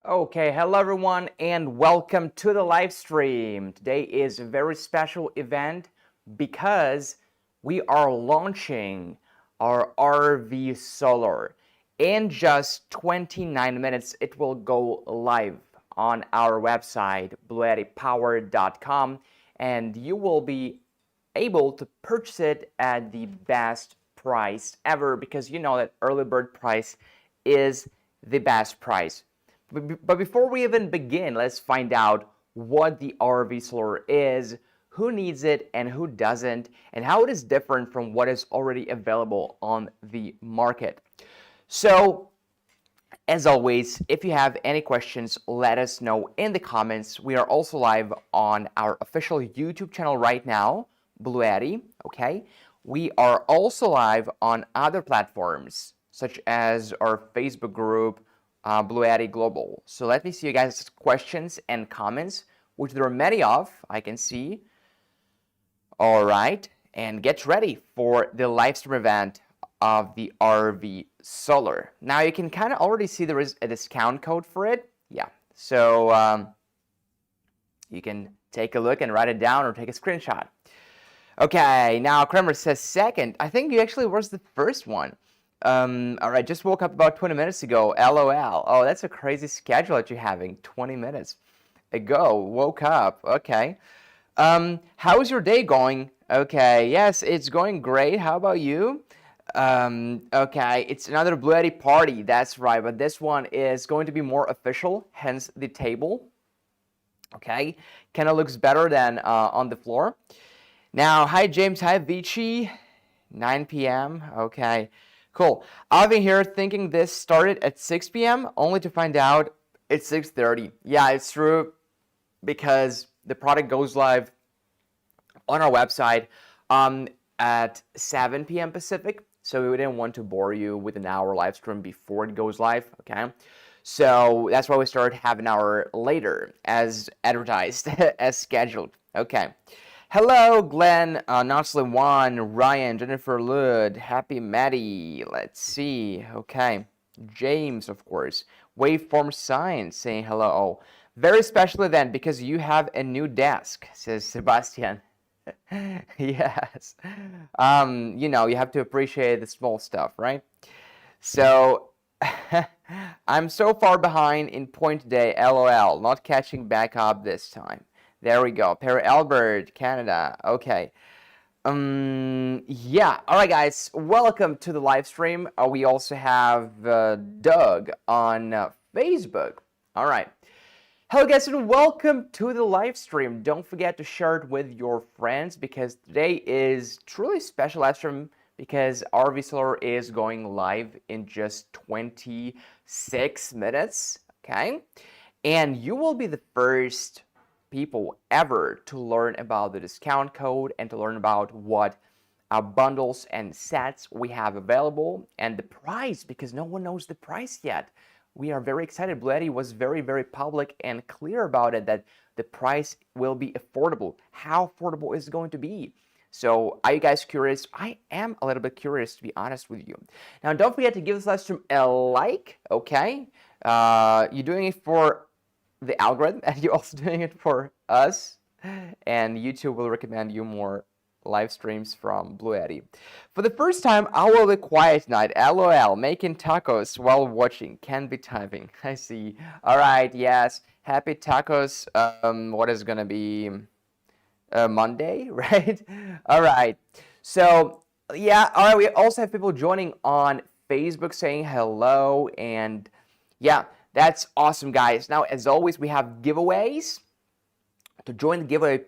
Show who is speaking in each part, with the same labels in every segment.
Speaker 1: Okay, hello everyone and welcome to the live stream. Today is a very special event because we are launching our RVSolar. In just 29 minutes, it will go live on our website, BLUETTIpower.com, and you will be able to purchase it at the best price ever because you know that early bird price is the best price. But before we even begin, let's find out what the RVSolar is, who needs it and who doesn't, and how it is different from what is already available on the market. So, as always, if you have any questions, let us know in the comments. We are also live on our official YouTube channel right now, BLUETTI, okay? We are also live on other platforms, such as our Facebook group, BLUETTI Global. So let me see you guys' questions and comments, which there are many of, I can see. All right, and get ready for the live stream event of the RVSolar. Now you can kind of already see there is a discount code for it. Yeah, so you can take a look and write it down or take a screenshot. Okay, now Kramer says second. I think you actually was the first one. All right, just woke up about 20 minutes ago. LOL. Oh, that's a crazy schedule that you're having. 20 minutes ago, woke up. Okay. How's your day going? Okay, yes, it's going great. How about you? Okay, it's another BLUETTI party. That's right, but this one is going to be more official, hence the table. Okay, kind of looks better than on the floor. Now, hi James, hi Vici. 9 p.m. Okay. Cool. I've been here thinking this started at 6 p.m. only to find out it's 6:30. Yeah, it's true because the product goes live on our website at 7 p.m. Pacific. So we didn't want to bore you with an hour live stream before it goes live. Okay. So that's why we started half an hour later as advertised, as scheduled. Okay. Hello, Glenn, Nosley Juan, Ryan, Jennifer Lud, Happy Maddie. Let's see. Okay. James, of course. Waveform Science saying hello. Oh, very special event because you have a new desk, says Sebastian. Yes. You know, you have to appreciate the small stuff, right? So, I'm so far behind in point today. LOL. Not catching back up this time. There we go. Perry Albert, Canada. Okay. Yeah. All right, guys. Welcome to the live stream. We also have Doug on Facebook. All right. Hello, guys, and welcome to the live stream. Don't forget to share it with your friends because today is truly special live stream because RVSolar is going live in just 26 minutes. Okay. And you will be the first people ever to learn about the discount code and to learn about what bundles and sets we have available and the price because no one knows the price yet. We are very excited. BLUETTI was very, very public and clear about it that the price will be affordable. How affordable is it going to be? So are you guys curious? I am a little bit curious, to be honest with you. Now, don't forget to give this live stream a like, okay? You're doing it for the algorithm and you're also doing it for us, and YouTube will recommend you more live streams from BLUETTI. For the first time, I will be quiet tonight. LOL, making tacos while watching. Can be typing. I see. All right, yes. Happy tacos. What is gonna be Monday, right? All right. So yeah, all right. We also have people joining on Facebook saying hello, and yeah. That's awesome, guys. Now, as always, we have giveaways. To join the giveaway,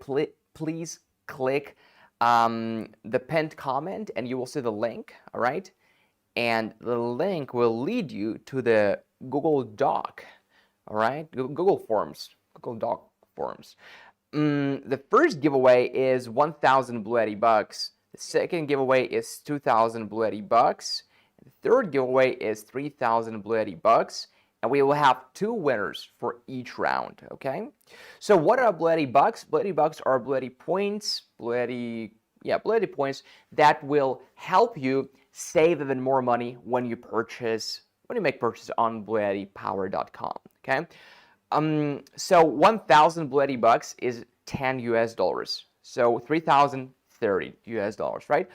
Speaker 1: please click the pinned comment, and you will see the link, all right? And the link will lead you to the Google Doc, all right? Google Forms, Google Doc Forms. The first giveaway is 1,000 BLUETTI bucks. The second giveaway is 2,000 BLUETTI bucks. The third giveaway is 3,000 BLUETTI bucks. And we will have 2 winners for each round, okay? So what are BLUETTI bucks? BLUETTI bucks are BLUETTI points, BLUETTI points that will help you save even more money when you make purchase on BLUETTIpower.com, okay? So 1,000 BLUETTI bucks is 10 US dollars. So 3,030 US dollars, right?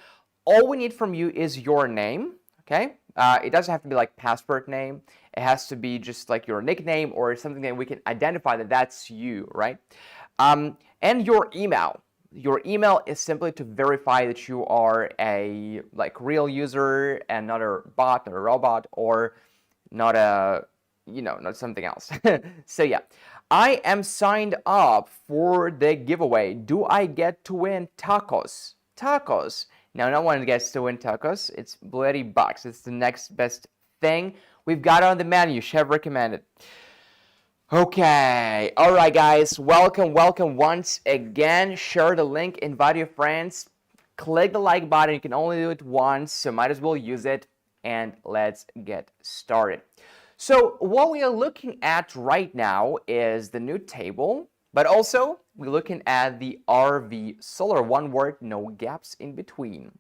Speaker 1: All we need from you is your name, okay? It doesn't have to be like passport name. It has to be just like your nickname or something that we can identify that that's you, right? And your email. Your email is simply to verify that you are a like real user and not a bot or a robot or not a, not something else. So yeah, I am signed up for the giveaway. Do I get to win tacos? Tacos. Now, no one gets to win tacos. It's BLUETTI bucks. It's the next best thing we've got on the menu. Chef recommended. Okay, all right, guys, welcome once again. Share the link, invite your friends, click the like button. You can only do it once, so might as well use it, and let's get started. So what we are looking at right now is the new table, but also we're looking at the RVSolar, one word, no gaps in between.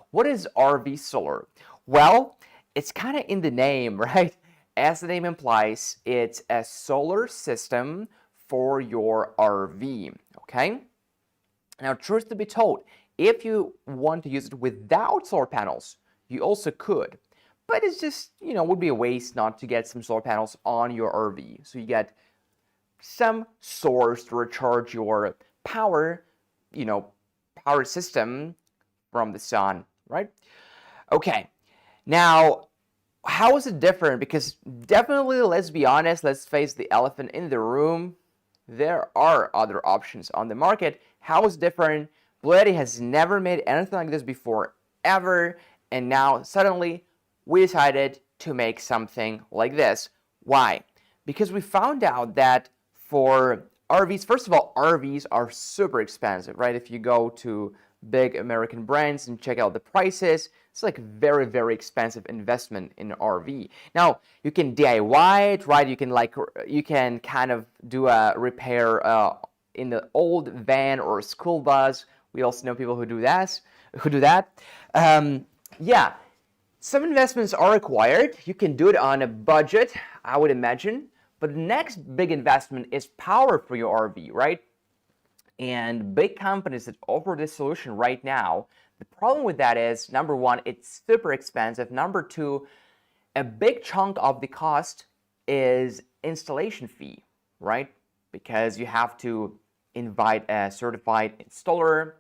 Speaker 1: What is RVSolar? Well, it's kind of in the name, right? As the name implies, it's a solar system for your RV, okay? Now, truth to be told, if you want to use it without solar panels, you also could. But it's just, would be a waste not to get some solar panels on your RV. So you get some source to recharge your power, power system from the sun, right? Okay, now, how is it different? Because definitely, let's be honest, let's face the elephant in the room. There are other options on the market. How is it different? BLUETTI has never made anything like this before, ever. And now, suddenly, we decided to make something like this. Why? Because we found out that for RVs, first of all, RVs are super expensive, right? If you go to big American brands and check out the prices, it's like very, very expensive investment in an RV. Now, you can DIY it, right? You can kind of do a repair in the old van or school bus. We also know people who do that. Yeah, some investments are required. You can do it on a budget, I would imagine. But the next big investment is power for your RV, right? And big companies that offer this solution right now, the problem with that is, number one, it's super expensive. Number two, a big chunk of the cost is installation fee, right? Because you have to invite a certified installer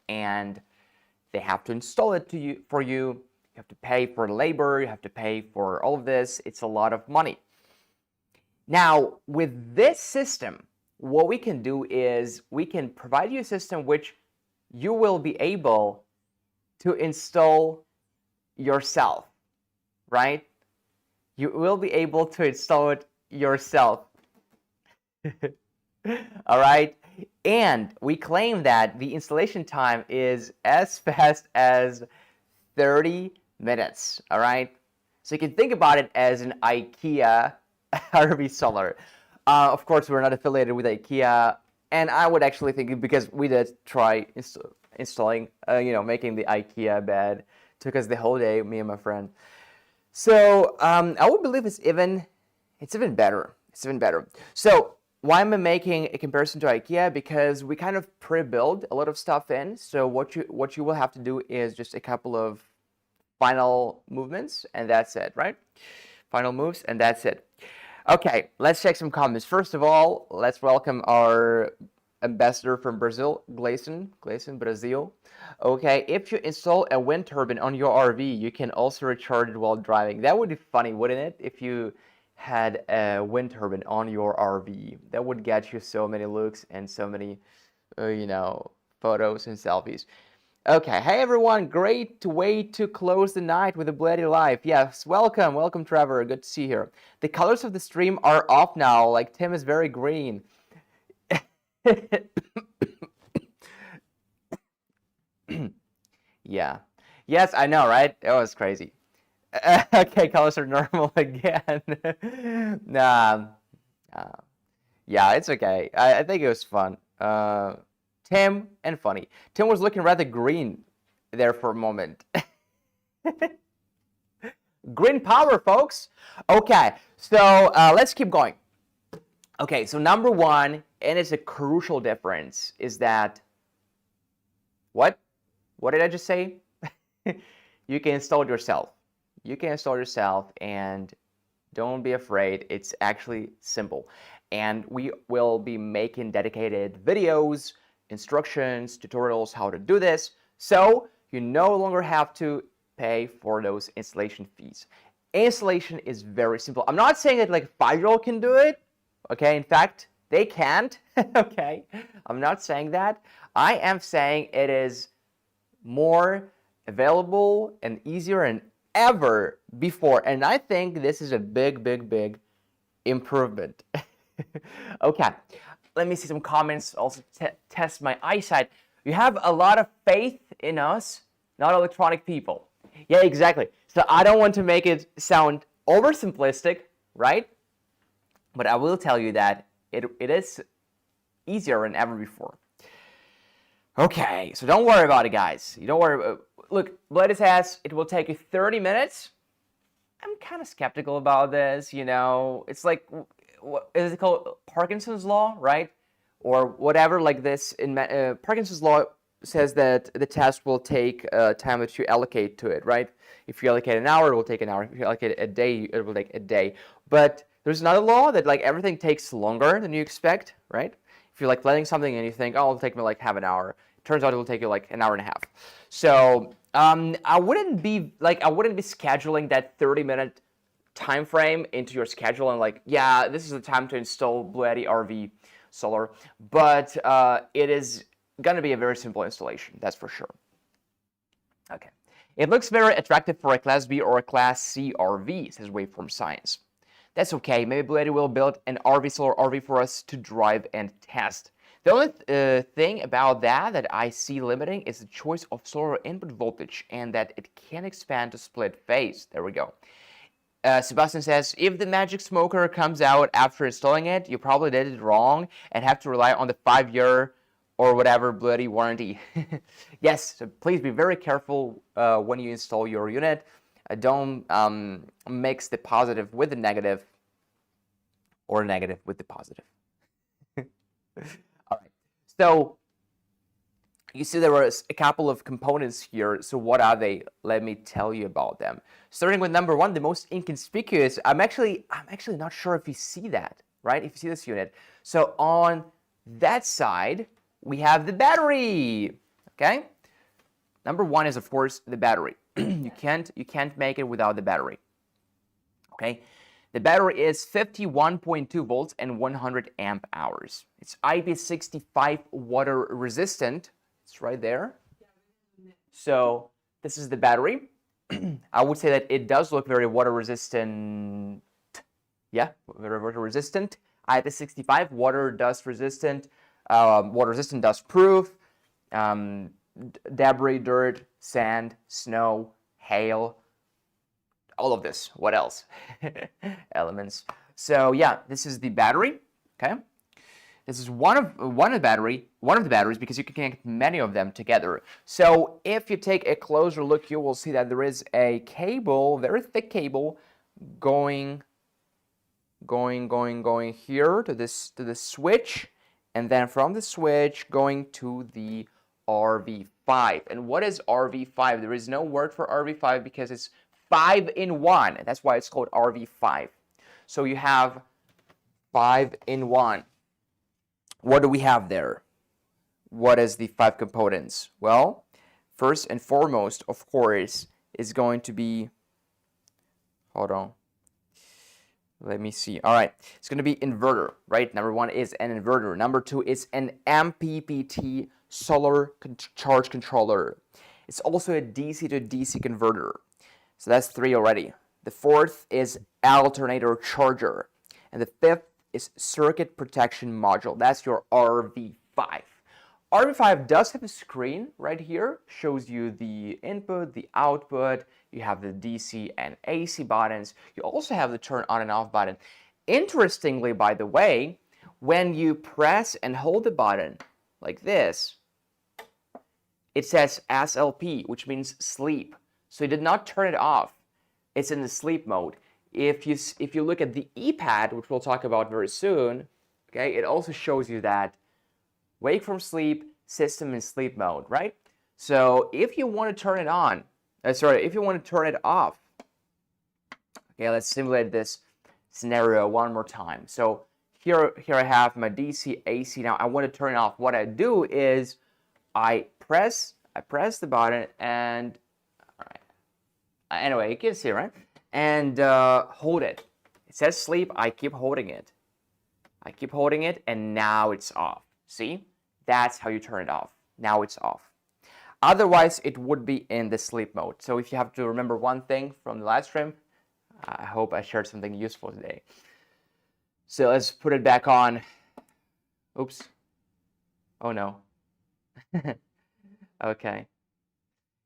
Speaker 1: and they have to install it for you. You have to pay for labor, you have to pay for all of this. It's a lot of money. Now, with this system, what we can do is we can provide you a system which you will be able to install yourself, right? You will be able to install it yourself. All right? And we claim that the installation time is as fast as 30 minutes, all right? So you can think about it as an IKEA RVSolar. Of course, we're not affiliated with IKEA, and I would actually think, because we did try installing, making the IKEA bed. Took us the whole day, me and my friend. So I would believe it's even better. It's even better. So why am I making a comparison to IKEA? Because we kind of pre-build a lot of stuff in. So what you will have to do is just a couple of final movements, and that's it, right? Final moves, and that's it. Okay, let's check some comments. First of all, let's welcome our ambassador from Brazil, Gleison, Brazil. Okay, if you install a wind turbine on your RV, you can also recharge it while driving. That would be funny, wouldn't it? If you had a wind turbine on your RV, that would get you so many looks and so many, photos and selfies. Okay, hey everyone, great way to close the night with a BLUETTI live. Yes, welcome Trevor, good to see you here. The colors of the stream are off now, like Tim is very green. Yeah, yes, I know, right? It was crazy. Okay, colors are normal again. Yeah, it's okay. I think it was fun. Tim and funny. Tim was looking rather green there for a moment. Green power, folks. Okay, so let's keep going. Okay, so number one, and it's a crucial difference, is that, what did I just say? You can install it yourself. You can install it yourself, and don't be afraid. It's actually simple. And we will be making dedicated videos, instructions, tutorials, how to do this. So you no longer have to pay for those installation fees. Installation is very simple. I'm not saying that like a 5-year-old can do it. Okay, in fact, they can't. Okay, I'm not saying that. I am saying it is more available and easier than ever before. And I think this is a big, big, big improvement. Okay, let me see some comments, also test my eyesight. You have a lot of faith in us, not electronic people. Yeah, exactly. So I don't want to make it sound oversimplistic, right? But I will tell you that it is easier than ever before. Okay, so don't worry about it, guys. You don't worry. Look, BLUETTI says it will take you 30 minutes. I'm kind of skeptical about this, you know. It's like, what is it called? Parkinson's law, right? Or whatever like this. In Parkinson's law says that the test will take time that you allocate to it, right? If you allocate an hour, it will take an hour. If you allocate a day, it will take a day. But there's another law that like everything takes longer than you expect, right? If you're like planning something and you think, oh, it'll take me like half an hour, it turns out it will take you like an hour and a half. So I wouldn't be scheduling that 30-minute time frame into your schedule and like, yeah, this is the time to install BLUETTI RVSolar, but it is going to be a very simple installation, that's for sure. Okay, it looks very attractive for a Class B or a Class C RV, says Waveform Science. That's okay, maybe BLUETTI will build an RVSolar RV for us to drive and test. The only thing about that I see limiting is the choice of solar input voltage and that it can expand to split phase. There we go. Sebastian says, if the magic smoker comes out after installing it, you probably did it wrong and have to rely on the 5-year or whatever BLUETTI warranty. Yes, so please be very careful when you install your unit. Don't mix the positive with the negative or negative with the positive. All right, so you see there was a couple of components here. So what are they? Let me tell you about them. Starting with number one, the most inconspicuous. I'm actually not sure if you see that, right? If you see this unit. So on that side, we have the battery. Okay. Number one is of course the battery. You can't make it without the battery. Okay. The battery is 51.2 volts and 100 amp hours. It's IP65 water resistant. It's right there. So this is the battery. I would say that it does look very water resistant. Yeah, very water resistant. IP65 water dust resistant. Water resistant dust proof. Debris, dirt, sand, snow, hail. All of this. What else? Elements. So yeah, this is the battery. Okay. This is one of the batteries because you can connect many of them together. So if you take a closer look, you will see that there is a cable, very thick cable, going here to this switch, and then from the switch going to the RV5. And what is RV5? There is no word for RV5 because it's 5-in-1. That's why it's called RV5. So you have 5-in-1. What do we have there? What is the 5 components? Well, first and foremost, of course, is going to be, hold on. Let me see. All right, it's going to be inverter, right? Number one is an inverter. Number two is an MPPT solar charge controller. It's also a DC to DC converter. So that's 3 already. The fourth is alternator charger. And the fifth is circuit protection module. That's your RV5. RV5 does have a screen right here. Shows you the input, the output. You have the DC and AC buttons. You also have the turn on and off button. Interestingly, by the way, when you press and hold the button like this, it says SLP, which means sleep. So you did not turn it off. It's in the sleep mode. If you look at the E-pad, which we'll talk about very soon, Okay, it also shows you that wake from sleep, system in sleep mode, right? So if you want to turn it on, if you want to turn it off, okay, let's simulate this scenario one more time. So here I have my DC, AC. Now I want to turn it off. What I do is I press the button and, all right. Anyway, you can see, right? And hold it. It says sleep. I keep holding it. I keep holding it, and now it's off. See? That's how you turn it off. Now it's off. Otherwise, it would be in the sleep mode. So if you have to remember one thing from the live stream, I hope I shared something useful today. So let's put it back on. Oops. Oh no. Okay.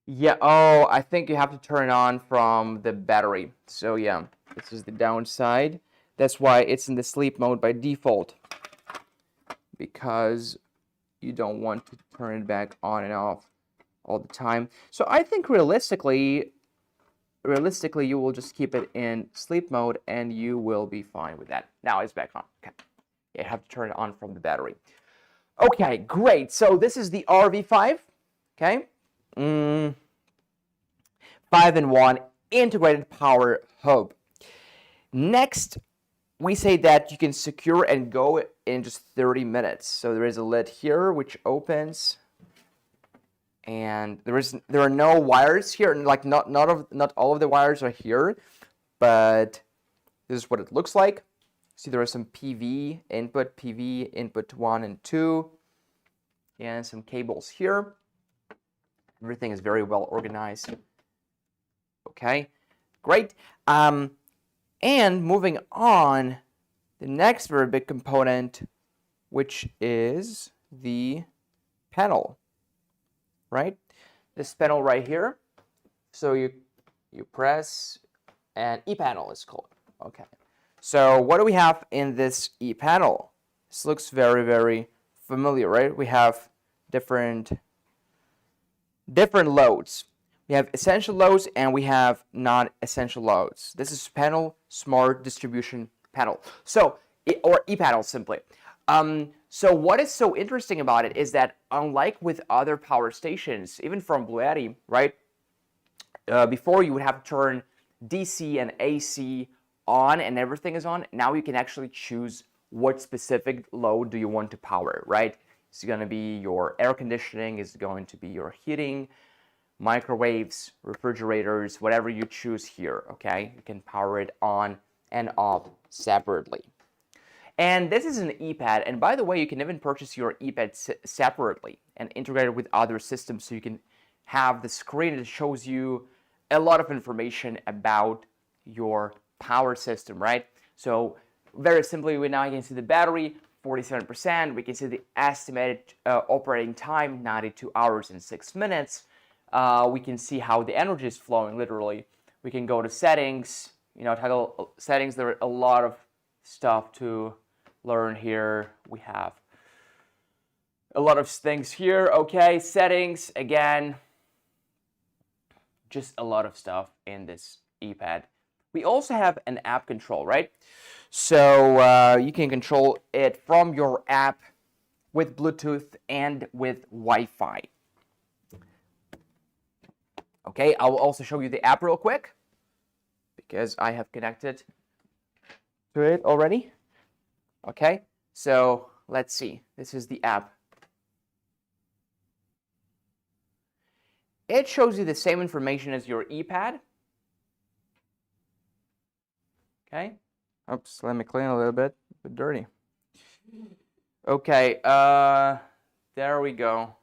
Speaker 1: Yeah, oh, I think you have to turn it on from the battery. So yeah, this is the downside. That's why it's in the sleep mode by default, because you don't want to turn it back on and off all the time. So I think realistically, you will just keep it in sleep mode and you will be fine with that. Now it's back on. Okay. You have to turn it on from the battery. Okay, great. So this is the RV5. Okay. 5-in-1 integrated power hub. Next, we say that you can secure and go in just 30 minutes. So there is a lid here which opens, and there are no wires here. Like not all of the wires are here, but this is what it looks like. See, there is some PV input 1 and 2, and some cables here. Everything is very well organized. Okay, great. And moving on, the next very big component, which is the panel, right? This panel right here. So you press, and ePanel is called. Okay. So what do we have in this ePanel? This looks very, very familiar, right? We have different loads. We have essential loads and we have non-essential loads. This is panel smart distribution panel. So, or ePanel simply. So what is so interesting about it is that unlike with other power stations, even from BLUETTI, right? Before you would have to turn DC and AC on and everything is on. Now you can actually choose what specific load do you want to power, right? It's going to be your air conditioning, it's going to be your heating, microwaves, refrigerators, whatever you choose here, okay? You can power it on and off separately. And this is an ePad, and by the way, you can even purchase your ePad separately and integrate it with other systems, so you can have the screen that shows you a lot of information about your power system, right? So very simply, we now can see the battery, 47%. We can see the estimated operating time, 92 hours and 6 minutes. We can see how the energy is flowing, literally. We can go to settings, toggle settings. There are a lot of stuff to learn here. We have a lot of things here. Okay, settings, again, just a lot of stuff in this ePad. We also have an app control, right? So you can control it from your app with Bluetooth and with Wi-Fi. Okay, I will also show you the app real quick because I have connected to it already. Okay, so let's see. This is the app. It shows you the same information as your ePad. Okay. Oops, let me clean a little bit. A bit dirty. Okay, there we go.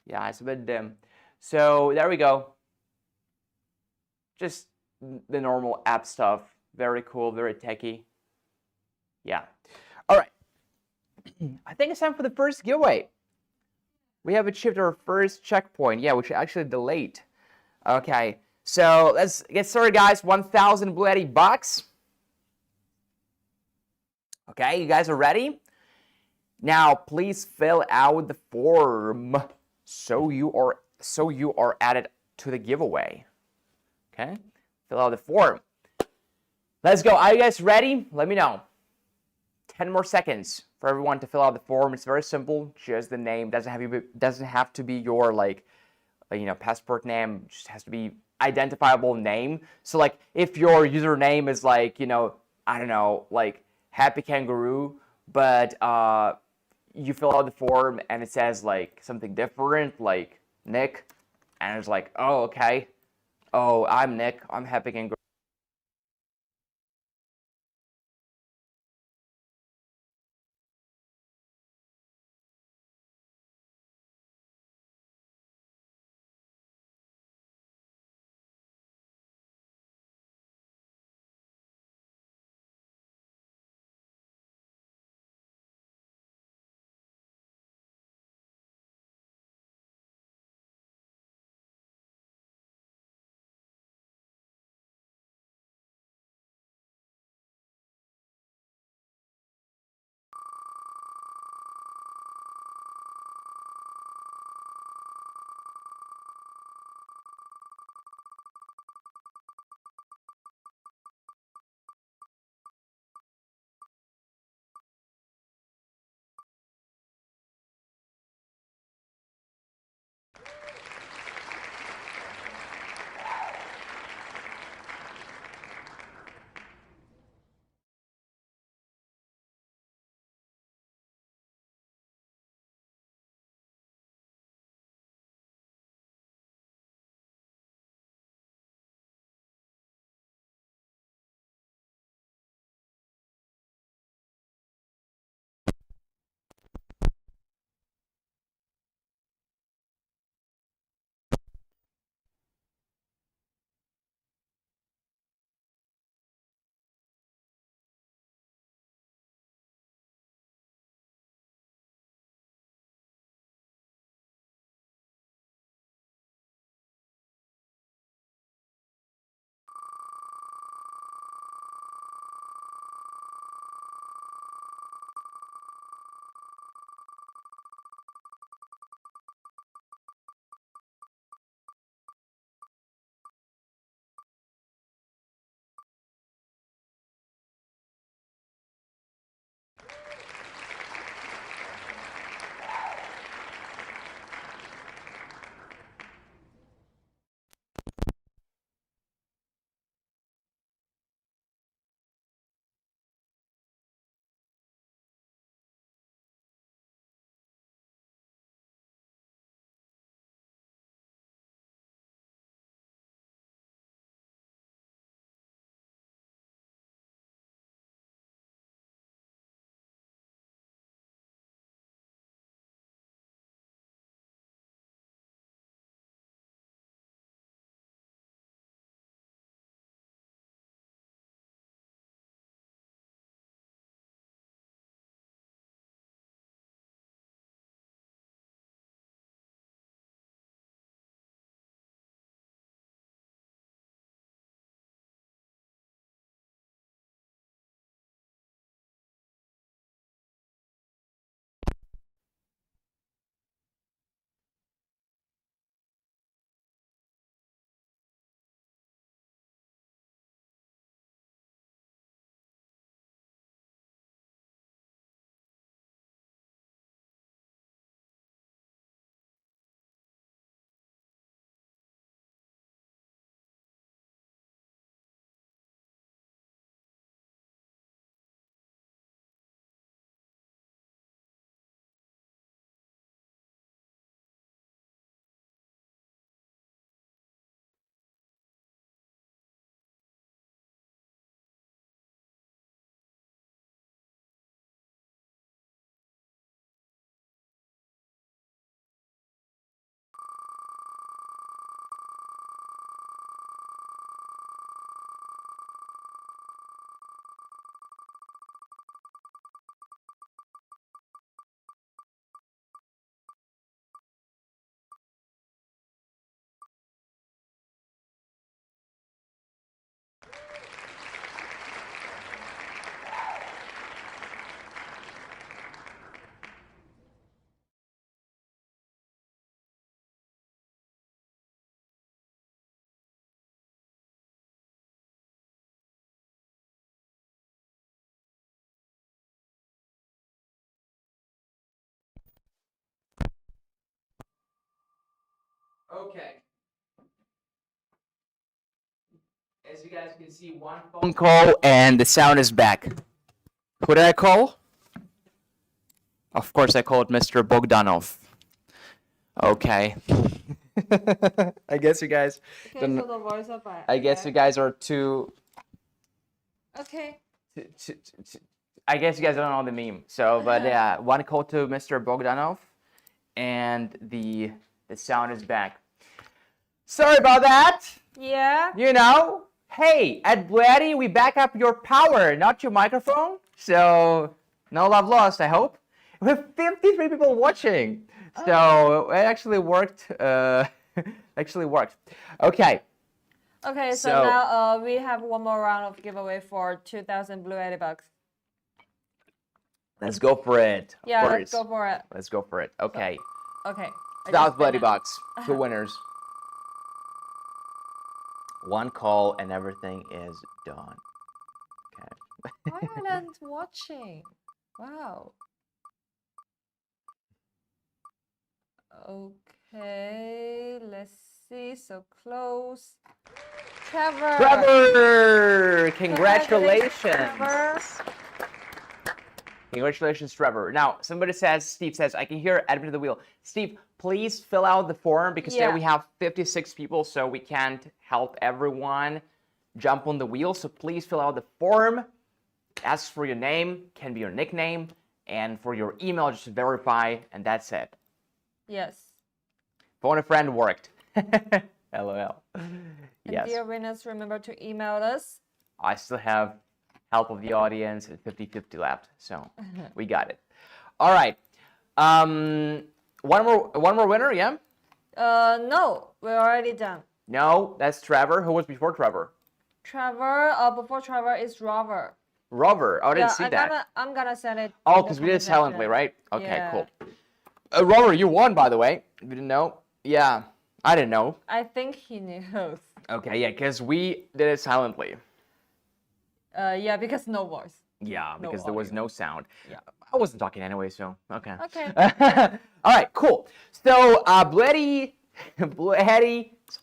Speaker 1: Yeah, it's a bit dim. So there we go. Just the normal app stuff. Very cool, very techy. Yeah. All right. I think it's time for the first giveaway. We have achieved our first checkpoint. Yeah, which actually delayed. Okay. So let's get started, guys. 1,000 BLUETTI bucks. Okay, you guys are ready? Now, please fill out the form so you are added to the giveaway. Okay, fill out the form. Let's go. Are you guys ready? Let me know. 10 more seconds for everyone to fill out the form. It's very simple, just the name. Doesn't have to be your like passport name. Just has to be identifiable name. So like if your username is like I don't know, like Happy Kangaroo, but you fill out the form and it says like something different, like Nick, and it's like, oh, okay, oh, I'm Nick, I'm Happy Kangaroo. Okay. As you guys can see, one phone call and the sound is back. Who did I call? Of course, I called Mr. Bogdanov. Okay. I guess you guys.
Speaker 2: Okay, so the voice are back.
Speaker 1: I guess you guys are too.
Speaker 2: Okay.
Speaker 1: I guess you guys don't know the meme. So, but yeah, one call to Mr. Bogdanov, and the sound is back. Sorry about that.
Speaker 2: Yeah.
Speaker 1: You know, hey, at BLUETTI, we back up your power, not your microphone. So, no love lost, I hope. We have 53 people watching. So, it actually worked. Actually worked. Okay.
Speaker 2: Okay, so now we have one more round of giveaway for 2,000 BLUETTI bucks.
Speaker 1: Let's go for it.
Speaker 2: Yeah, let's go for it.
Speaker 1: Let's go for it. Okay.
Speaker 2: Okay.
Speaker 1: 2,000 BLUETTI bucks. Two winners. One call and everything is done. Okay.
Speaker 2: Ireland watching. Wow. Okay, let's see. So close. Trevor!
Speaker 1: Trevor! Congratulations!
Speaker 2: Trevor.
Speaker 1: Congratulations, Trevor. Now, somebody says, Steve says, I can hear admin of the wheel. Steve, please fill out the form because today we have 56 people, so we can't help everyone jump on the wheel. So please fill out the form. Ask for your name, can be your nickname, and for your email, just verify, and that's it.
Speaker 2: Yes.
Speaker 1: Phone a friend worked. LOL.
Speaker 2: And dear winners, remember to email us.
Speaker 1: I still have help of the audience and 50-50 left, so we got it. All right. One more winner, yeah?
Speaker 2: No, we're already done.
Speaker 1: No, that's Trevor. Who was before Trevor?
Speaker 2: Trevor, before Trevor is Rover.
Speaker 1: Rover. Oh, I didn't see that.
Speaker 2: I'm gonna send it.
Speaker 1: Oh, because we did it silently, right? Okay,
Speaker 2: yeah.
Speaker 1: Cool. Rover, you won, by the way. You didn't know? Yeah, I didn't know.
Speaker 2: I think he knows.
Speaker 1: Okay, yeah, because we did it silently.
Speaker 2: Yeah, because no voice.
Speaker 1: Yeah,
Speaker 2: No
Speaker 1: because there was
Speaker 2: audio.
Speaker 1: no sound.
Speaker 2: Yeah.
Speaker 1: I wasn't talking anyway, so okay.
Speaker 2: Okay.
Speaker 1: All right, cool. So, BLUETTI's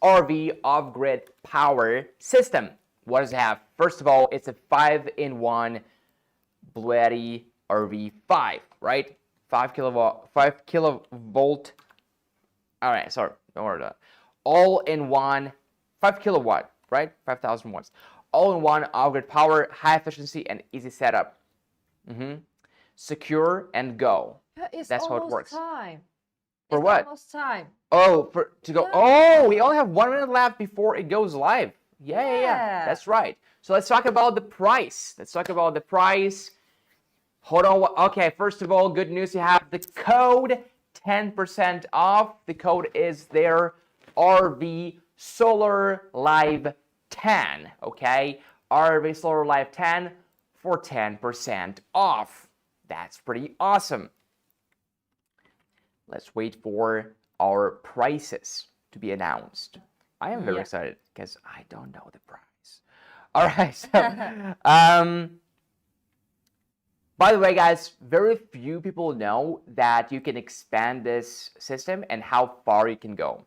Speaker 1: RV off-grid power system. What does it have? First of all, it's a 5-in-1 BLUETTI RV5, right? 5 kilovolt. All right, sorry, don't worry about that. All-in-one, 5 kilowatt, right? 5,000 watts. All-in-one off-grid power, high efficiency, and easy setup. Secure and go. That's how it works.
Speaker 2: Time.
Speaker 1: For what?
Speaker 2: Almost time.
Speaker 1: Oh, to go.
Speaker 2: Yeah.
Speaker 1: Oh, we only have 1 minute left before it goes live. Yeah. That's right. So let's talk about the price. Hold on. Okay, first of all, good news. You have the code 10% off. The code is there. RVSolar Live 10. Okay, RVSolar Live 10 for 10% off. That's pretty awesome. Let's wait for our prices to be announced. I am very excited because I don't know the price. All right. So, by the way, guys, very few people know that you can expand this system and how far you can go.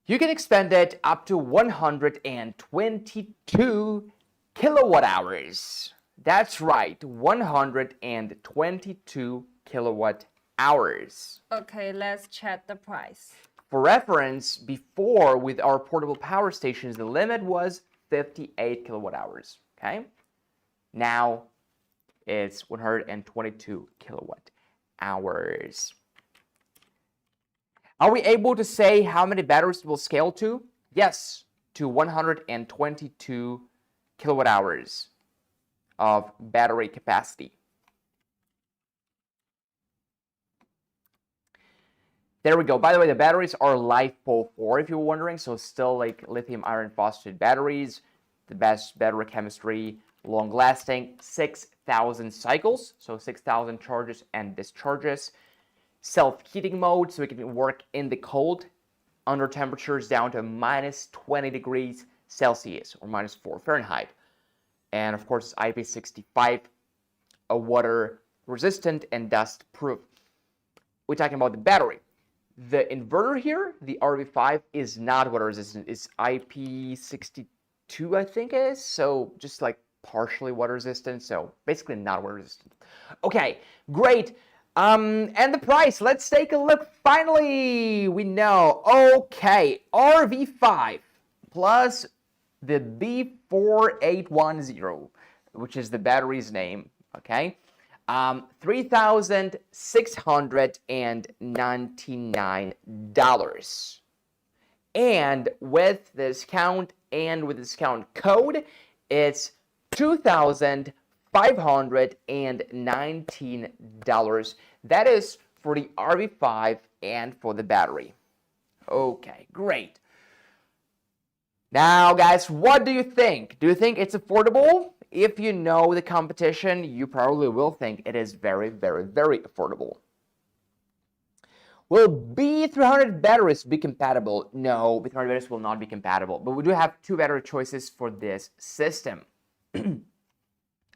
Speaker 1: You can expand it up to 122 kilowatt hours. That's right, 122 kilowatt hours.
Speaker 2: Okay, let's check the price.
Speaker 1: For reference, before with our portable power stations, the limit was 58 kilowatt hours. Okay, now it's 122 kilowatt hours. Are we able to say how many batteries it will scale to? Yes, to 122 kilowatt hours of battery capacity. There we go. By the way, the batteries are LiFePO4, if you're wondering, so still like lithium iron phosphate batteries, the best battery chemistry, long lasting, 6,000 cycles, so 6,000 charges and discharges. Self-heating mode, so it can work in the cold under temperatures down to minus 20 degrees Celsius or minus 4 Fahrenheit. And of course, it's IP65, water resistant and dust proof. We're talking about the battery. The inverter here, the RV5, is not water resistant. It's IP62, I think it is. So just like partially water resistant. So basically not water resistant. Okay, great. And the price, let's take a look. Finally, we know. Okay, RV5 plus the B4810, which is the battery's name. Okay, $3,699. And with discount and with discount code, it's $2,519. That is for the RV5 and for the battery. Okay, great. Now, guys, what do you think? Do you think it's affordable? If you know the competition, you probably will think it is very, very, very affordable. Will B300 batteries be compatible? No, B300 batteries will not be compatible, but we do have two battery choices for this system.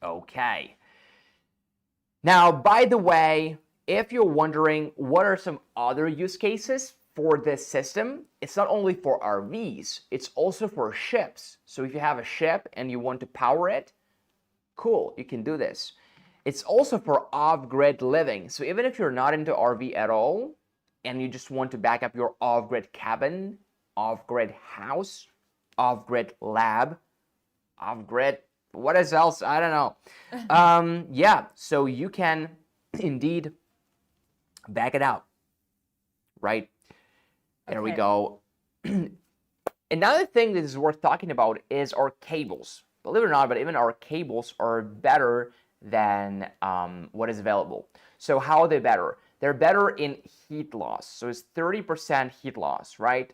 Speaker 1: Okay. Now, by the way, if you're wondering what are some other use cases for this system, it's not only for RVs, it's also for ships. So if you have a ship and you want to power it, cool, you can do this. It's also for off-grid living. So even if you're not into RV at all, and you just want to back up your off-grid cabin, off-grid house, off-grid lab, off-grid, what is else? I don't know. Yeah, so you can indeed back it up, right? There we go. Another thing that is worth talking about is our cables. Believe it or not, but even our cables are better than what is available. So how are they better? They're better in heat loss. So it's 30% heat loss, right?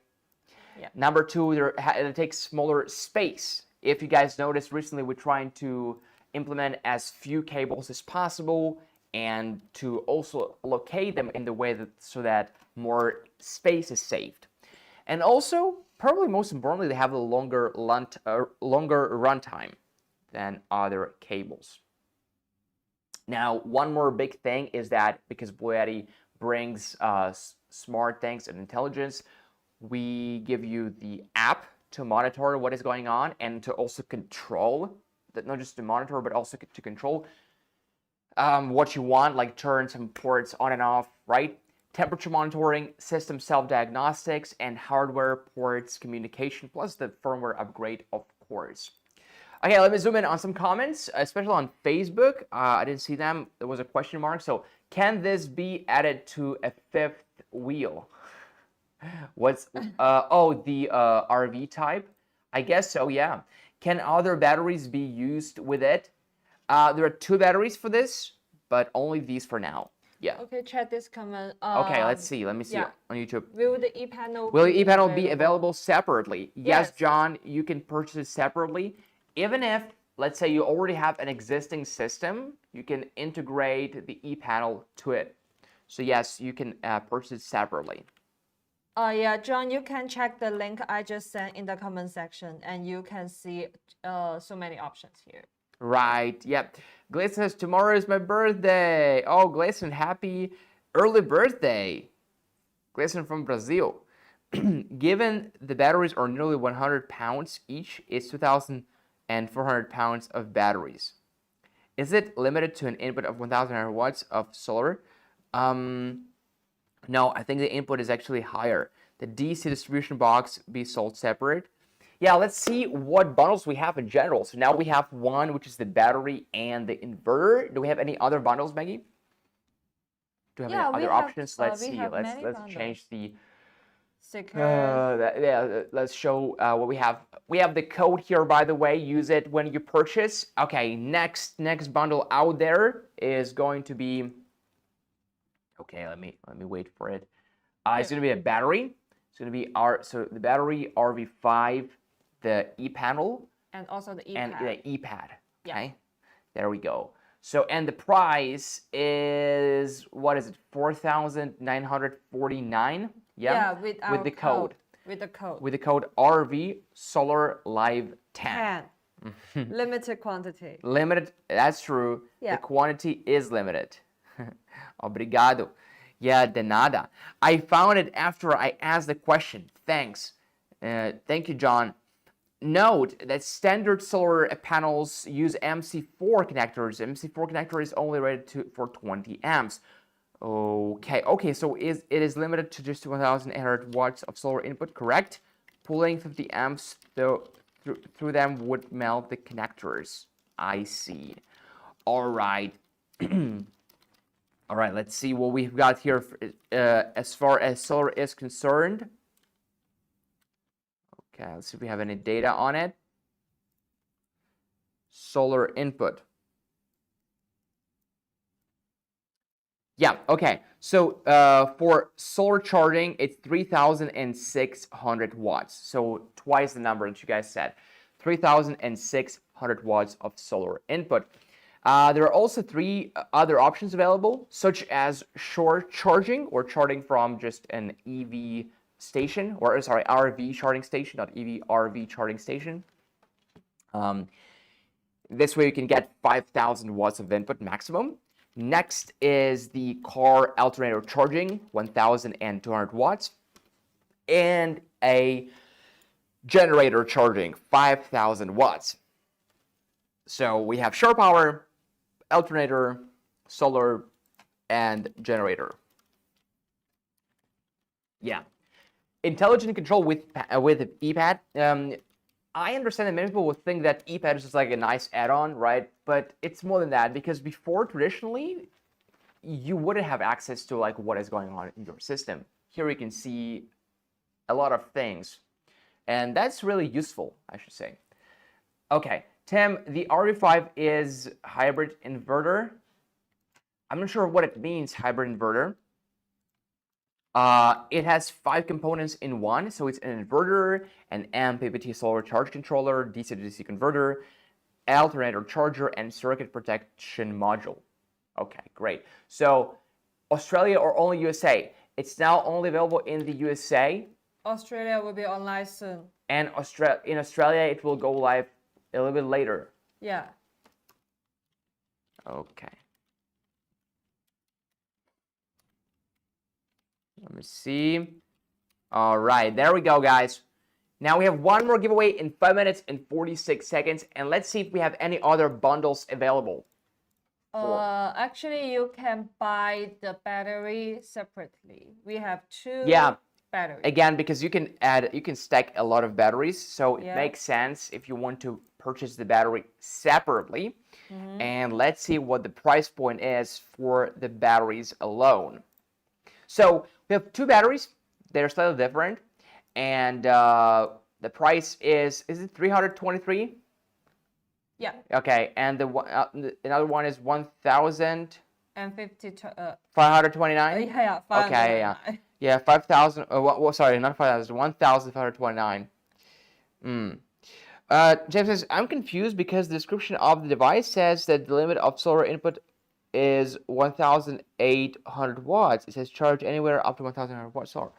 Speaker 2: Yeah.
Speaker 1: Number two, it takes smaller space. If you guys noticed recently, we're trying to implement as few cables as possible and to also locate them in the way that so that more space is saved. And also, probably most importantly, they have a longer runtime than other cables. Now, one more big thing is that because BLUETTI brings smart things and intelligence, we give you the app to monitor what is going on and to also control, not just to monitor, but also to control what you want, like turn some ports on and off, right? Temperature monitoring, system self-diagnostics, and hardware ports communication, plus the firmware upgrade, of course. Okay, let me zoom in on some comments, especially on Facebook. I didn't see them. There was a question mark. So, can this be added to a fifth wheel? What's, the RV type? I guess so, yeah. Can other batteries be used with it? There are two batteries for this, but only these for now. Yeah.
Speaker 2: Okay, check this comment.
Speaker 1: Okay, let's see. Let me see on YouTube.
Speaker 2: Will the e-panel
Speaker 1: be available separately? Yes, John, you can purchase it separately. Even if, let's say, you already have an existing system, you can integrate the e-panel to it. So yes, you can purchase it separately.
Speaker 2: Yeah, John, you can check the link I just sent in the comment section, and you can see so many options here.
Speaker 1: Right, yep. Gleason says, tomorrow is my birthday. Oh, Gleason, happy early birthday. Gleason from Brazil. Given the batteries are nearly 100 pounds each, it's 2,400 pounds of batteries. Is it limited to an input of 1,000 watts of solar? No, I think the input is actually higher. The DC distribution box be sold separate. Yeah, let's see what bundles we have in general. So now we have one, which is the battery and the inverter. Do we have any other bundles, Maggie? Do we have any other options? Let's see. Let's change the. Let's show what we have. We have the code here, by the way. Use it when you purchase. Okay, next bundle out there is going to be. Okay, let me wait for it. It's going to be a battery. It's going to be the battery, RV5, the e-panel,
Speaker 2: and also the e-pad.
Speaker 1: And the e-pad. Okay, yeah. There we go. So, and the price is, what is it, 4,949?
Speaker 2: Yeah,
Speaker 1: with the code.
Speaker 2: With the code.
Speaker 1: With the code RVSolar Live 10.
Speaker 2: Limited quantity.
Speaker 1: Limited, that's true. Yeah. The quantity is limited. Obrigado. Yeah, de nada. I found it after I asked the question. Thanks. Thank you, John. Note that standard solar panels use MC4 connectors. MC4 connector is only rated for 20 amps. Okay, so it is limited to just 1,800 watts of solar input, correct? Pulling 50 amps through them would melt the connectors. I see. All right. All right, let's see what we've got here as far as solar is concerned. Okay, let's see if we have any data on it. Solar input. Yeah, okay. So for solar charging, it's 3,600 watts. So twice the number that you guys said. 3,600 watts of solar input. There are also 3 other options available, such as shore charging or charging from just an EV station, or sorry, RV charging station, not EV, RV charging station. This way you can get 5,000 watts of input maximum. Next is the car alternator charging, 1,200 watts, and a generator charging, 5,000 watts. So we have shore power, alternator, solar, and generator. Yeah. Intelligent control with EPAD. I understand that many people would think that EPAD is just like a nice add-on, right? But it's more than that, because before, traditionally, you wouldn't have access to like what is going on in your system. Here you can see a lot of things, and that's really useful, I should say. Okay, Tim, the RV5 is hybrid inverter. I'm not sure what it means, hybrid inverter. It has 5 components in one, so it's an inverter, an AM PDT solar charge controller, DC to DC converter, alternator charger, and circuit protection module. Okay, great. So Australia or only USA? It's now only available in the USA.
Speaker 2: Australia will be online soon.
Speaker 1: And in Australia, it will go live a little bit later.
Speaker 2: Yeah.
Speaker 1: Okay. Let me see. All right, there we go, guys. Now we have one more giveaway in 5 minutes and 46 seconds, and let's see if we have any other bundles available.
Speaker 2: Actually, you can buy the battery separately. We have 2 batteries.
Speaker 1: Again, because you can stack a lot of batteries, so it makes sense if you want to purchase the battery separately. And let's see what the price point is for the batteries alone. So we have 2 batteries. They're slightly different, and the price is it 323?
Speaker 2: Yeah.
Speaker 1: Okay, and another one is
Speaker 2: 1,050.
Speaker 1: 529.
Speaker 2: Yeah.
Speaker 1: Okay, yeah, 5,000. Well, sorry, not 5,000. 1,529. James says, I'm confused because the description of the device says that the limit of solar input is 1,800 watts. It says charge anywhere up to 1,800 watts solar.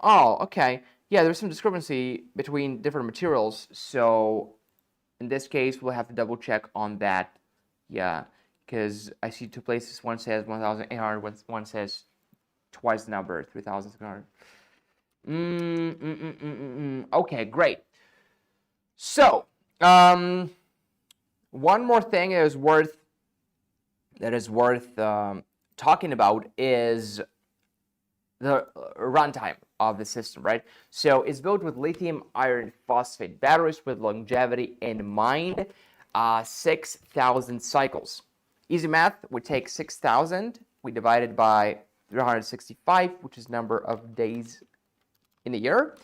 Speaker 1: Oh, okay. Yeah, there's some discrepancy between different materials. So in this case, we'll have to double check on that. Yeah, because I see 2 places. One says 1,800. One says twice the number, 3,600. Okay, great. So, one more thing that is worth talking about is the runtime of the system, right? So it's built with lithium iron phosphate batteries with longevity in mind, 6,000 cycles. Easy math, we take 6,000, we divide it by 365, which is number of days in a year,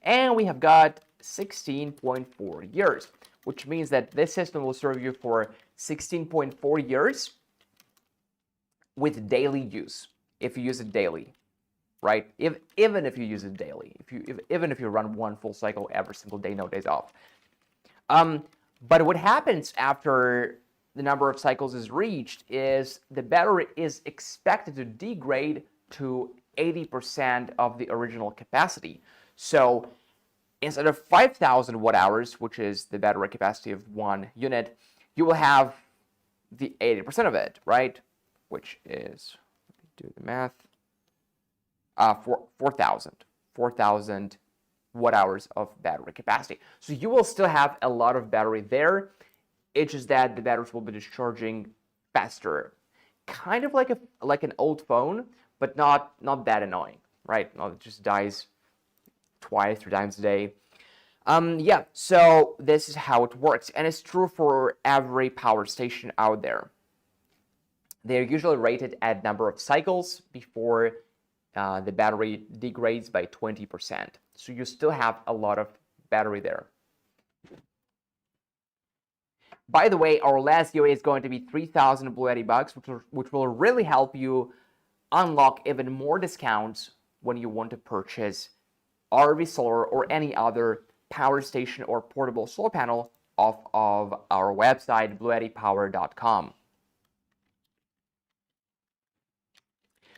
Speaker 1: and we have got 16.4 years, which means that this system will serve you for 16.4 years with daily use, if you use it daily, right? Even if you use it daily, even if you run one full cycle every single day, no days off. But what happens after the number of cycles is reached is the battery is expected to degrade to 80% of the original capacity. So instead of 5,000 watt hours, which is the battery capacity of one unit, you will have the 80% of it, right? Which is, let me do the math. 4,000 watt hours of battery capacity. So you will still have a lot of battery there. It's just that the batteries will be discharging faster, kind of like an old phone, but not that annoying, right? No, it just dies twice, 3 times a day. Yeah, so this is how it works, and it's true for every power station out there. They're usually rated at number of cycles before the battery degrades by 20%. So you still have a lot of battery there. By the way, our last giveaway is going to be 3,000 BLUETTI bucks, which will really help you unlock even more discounts when you want to purchase RVSolar or any other power station or portable solar panel off of our website, BLUETTIpower.com.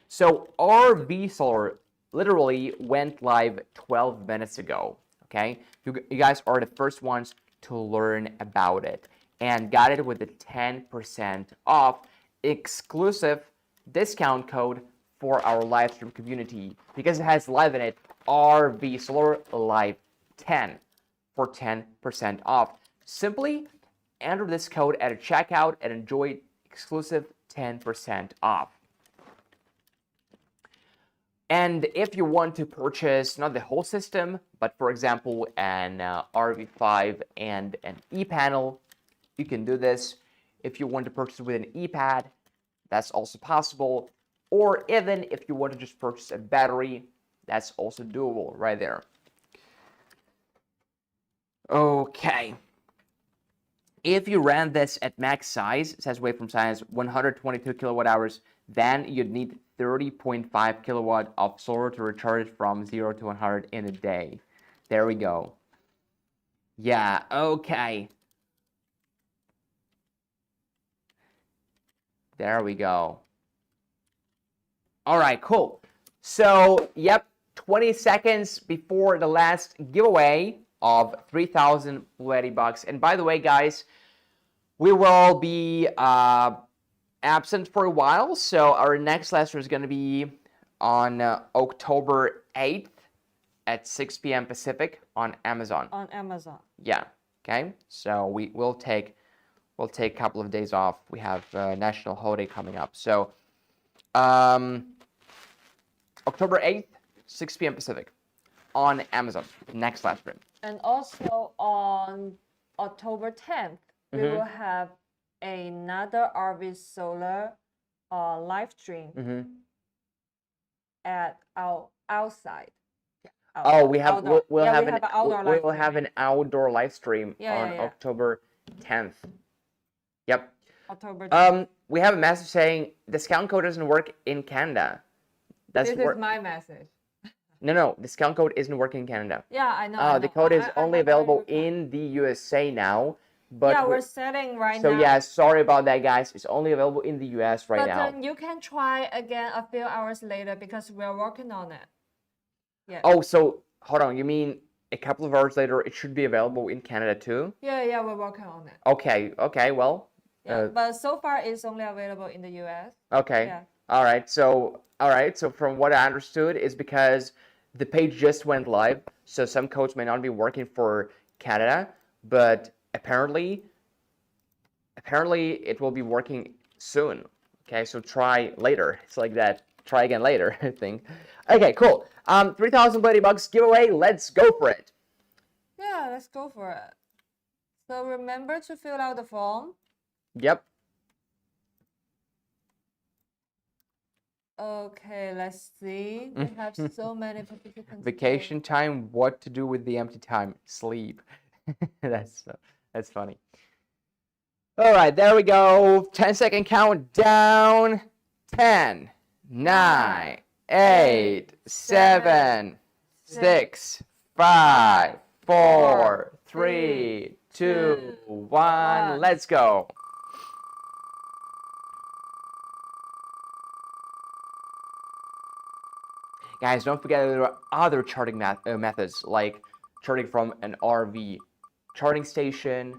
Speaker 1: So RVSolar literally went live 12 minutes ago, okay? You guys are the first ones to learn about it and got it with the 10% off exclusive discount code for our live stream community because it has live in it, RVSolar Live 10 for 10% off. Simply enter this code at a checkout and enjoy exclusive 10% off. And if you want to purchase not the whole system, but for example, an RV5 and an E-panel, you can do this. If you want to purchase with an E-pad, that's also possible. Or even if you want to just purchase a battery, that's also doable right there. Okay. If you ran this at max size, it says wave from science, 122 kilowatt hours, then you'd need 30.5 kilowatt of solar to recharge from 0 to 100 in a day. There we go. Yeah, okay. There we go. All right, cool. So, yep, 20 seconds before the last giveaway of 3,000 BLUETTI bucks. And by the way, guys, we will be absent for a while. So our next lesson is going to be on October 8th at 6 p.m. Pacific on Amazon.
Speaker 2: On Amazon.
Speaker 1: Yeah. Okay. So we'll take a couple of days off. We have a national holiday coming up. So October 8th, 6 p.m. Pacific on Amazon. Next live stream.
Speaker 2: And also on October 10th, we will have another RVSolar live stream at our outside.
Speaker 1: We'll have an outdoor live stream on October 10th. Yep.
Speaker 2: October 10th.
Speaker 1: We have a message saying discount code doesn't work in Canada.
Speaker 2: This is my message.
Speaker 1: No, discount code isn't working in Canada.
Speaker 2: Yeah, I know.
Speaker 1: The code is only available in the USA now. But
Speaker 2: yeah, we're setting right now.
Speaker 1: So yeah, sorry about that, guys. It's only available in the US right now.
Speaker 2: But then you can try again a few hours later because we're working on it. Yeah.
Speaker 1: Oh, so hold on. You mean a couple of hours later it should be available in Canada too?
Speaker 2: Yeah, we're working on it.
Speaker 1: Okay, well.
Speaker 2: Yeah, but so far it's only available in the US.
Speaker 1: Okay.
Speaker 2: Yeah.
Speaker 1: All right. So from what I understood is because the page just went live, so some codes may not be working for Canada, but apparently it will be working soon. Okay, so try later. It's like that. Try again later thing. Okay, cool. 3,000 BLUETTI bucks giveaway. Let's go for it.
Speaker 2: Yeah, let's go for it. So remember to fill out the form.
Speaker 1: Yep.
Speaker 2: Okay, let's see. We have so many participants.
Speaker 1: Vacation time. What to do with the empty time? Sleep. That's funny. All right, there we go. 10-second countdown. 10, 9, 8, 7, 6, 5, 4, 3, 2, 1. Let's go. Guys, don't forget there are other charging methods like charging from an RV charging station,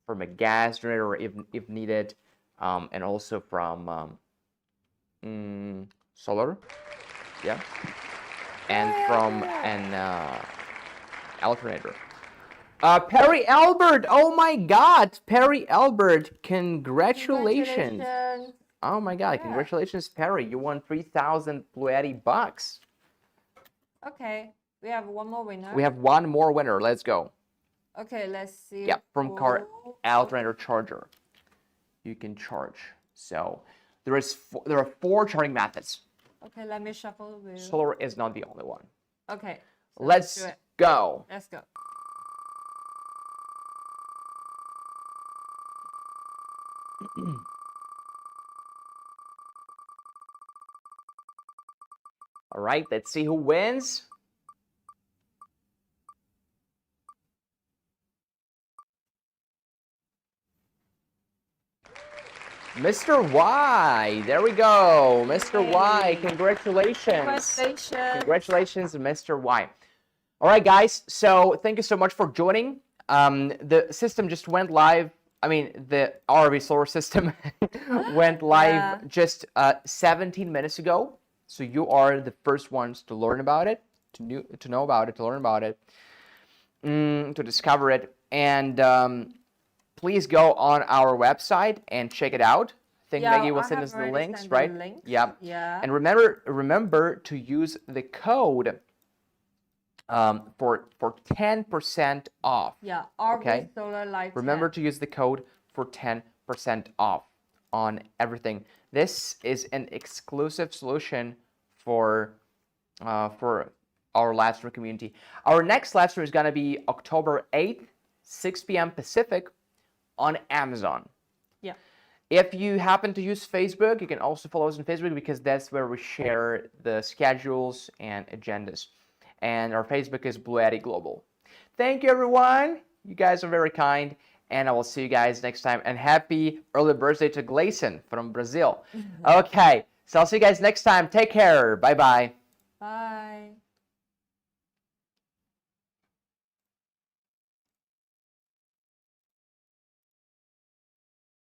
Speaker 1: from a gas generator if needed, and also from solar. Yeah. and from an alternator. Perry Albert, oh my God, Perry Albert, congratulations. Oh my God, congratulations, Perry. You won 3,000 BLUETTI bucks.
Speaker 2: Okay, we have one more winner.
Speaker 1: We have one more winner. Let's go.
Speaker 2: Okay, let's see.
Speaker 1: Yeah, from car alternator charger. You can charge. So there are 4 charging methods.
Speaker 2: Okay, let me shuffle the wheel.
Speaker 1: Solar is not the only one.
Speaker 2: Okay. So
Speaker 1: let's go.
Speaker 2: Let's go.
Speaker 1: All right, let's see who wins. Mr. Y, there we go. Mr. Y, congratulations. Congratulations, Mr. Y. All right, guys, so thank you so much for joining. The system just went live. I mean, the RVSolar system went live just 17 minutes ago. So you are the first ones to learn about it, to know about it, to learn about it, to discover it. And please go on our website and check it out. I think Maggie will send us the links, right? Yeah. And remember to use the code for 10% off.
Speaker 2: Yeah, RVSolar Live.
Speaker 1: Remember to use the code for 10% off on everything. This is an exclusive solution for our live stream community. Our next live stream is going to be October 8th, 6 p.m. Pacific on Amazon.
Speaker 2: Yeah.
Speaker 1: If you happen to use Facebook, you can also follow us on Facebook because that's where we share the schedules and agendas. And our Facebook is BLUETTI Global. Thank you, everyone. You guys are very kind. And I will see you guys next time. And happy early birthday to Gleison from Brazil. Okay, so I'll see you guys next time. Take care. Bye-bye.
Speaker 2: Bye.